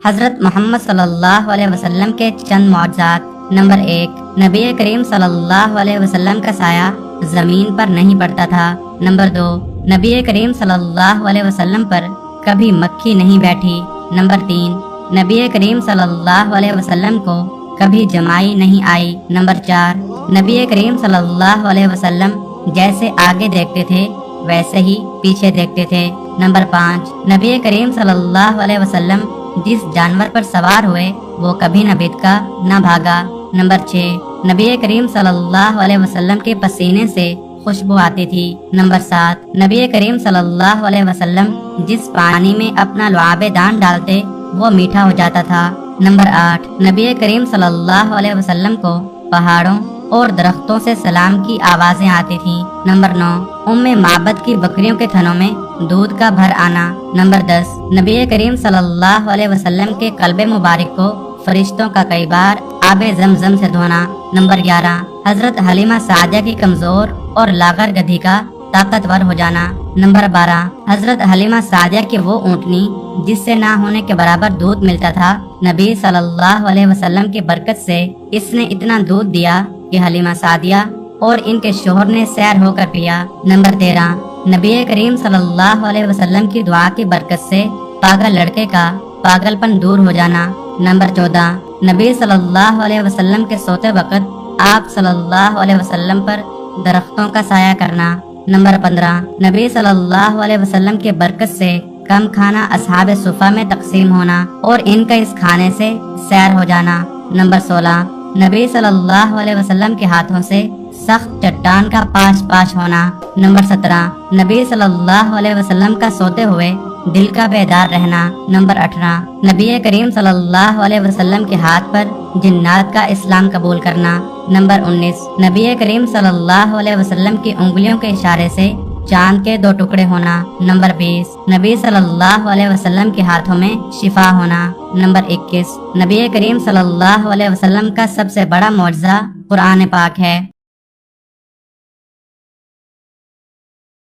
حضرت محمد صلی اللہ علیہ وسلم کے چند معجزات۔ نمبر 1، نبی کریم صلی اللہ علیہ وسلم کا سایہ زمین پر نہیں پڑتا تھا۔ نمبر 2، نبی کریم صلی اللہ علیہ وسلم پر کبھی مکھی نہیں بیٹھی۔ نمبر 3، نبی کریم صلی اللہ علیہ وسلم کو کبھی جمائی نہیں آئی۔ نمبر 4، نبی کریم صلی اللہ علیہ وسلم جیسے آگے دیکھتے تھے ویسے ہی پیچھے دیکھتے تھے۔ نمبر 5، نبی کریم صلی اللہ علیہ وسلم جس جانور پر سوار ہوئے وہ کبھی نہ بھٹکا نہ بھاگا۔ نمبر 6، نبی کریم صلی اللہ علیہ وسلم کے پسینے سے خوشبو آتی تھی۔ نمبر 7، نبی کریم صلی اللہ علیہ وسلم جس پانی میں اپنا لعاب دان ڈالتے وہ میٹھا ہو جاتا تھا۔ نمبر 8، نبی کریم صلی اللہ علیہ وسلم کو پہاڑوں اور درختوں سے سلام کی آوازیں آتی تھیں۔ نمبر 9، ام معبد کی بکریوں کے تھنوں میں دودھ کا بھر آنا۔ نمبر 10، نبی کریم صلی اللہ علیہ وسلم کے قلب مبارک کو فرشتوں کا کئی بار آب زمزم سے دھونا۔ نمبر 11، حضرت حلیمہ سعدیہ کی کمزور اور لاغر گدھی کا طاقتور ہو جانا۔ نمبر 12، حضرت حلیمہ سعدیہ کی وہ اونٹنی جس سے نہ ہونے کے برابر دودھ ملتا تھا۔ نبی صلی اللہ علیہ وسلم کی برکت سے اس نے اتنا دودھ دیا کہ حلیمہ سعدیہ اور ان کے شوہر نے سیر ہو کر پیا۔ نمبر 13، نبی کریم صلی اللہ علیہ وسلم کی دعا کی برکت سے پاگل لڑکے کا پاگل پن دور ہو جانا۔ نمبر 14، نبی صلی اللہ علیہ وسلم کے سوتے وقت آپ صلی اللہ علیہ وسلم پر درختوں کا سایہ کرنا۔ نمبر 15، نبی صلی اللہ علیہ وسلم کی برکت سے کم کھانا اصحاب صفہ میں تقسیم ہونا اور ان کا اس کھانے سے سیر ہو جانا۔ نمبر 16، نبی صلی اللہ علیہ وسلم کے ہاتھوں سے سخت چٹان کا پاش پاش ہونا۔ نمبر 17، نبی صلی اللہ علیہ وسلم کا سوتے ہوئے دل کا بیدار رہنا۔ نمبر 18، نبی کریم صلی اللہ علیہ وسلم کے ہاتھ پر جنات کا اسلام قبول کرنا۔ نمبر 19، نبی کریم صلی اللہ علیہ وسلم کی انگلیوں کے اشارے سے چاند کے 2 ٹکڑے ہونا۔ نمبر 20، نبی صلی اللہ علیہ وسلم کے ہاتھوں میں شفا ہونا۔ نمبر 21، نبی کریم صلی اللہ علیہ وسلم کا سب سے بڑا معجزہ قرآن پاک ہے۔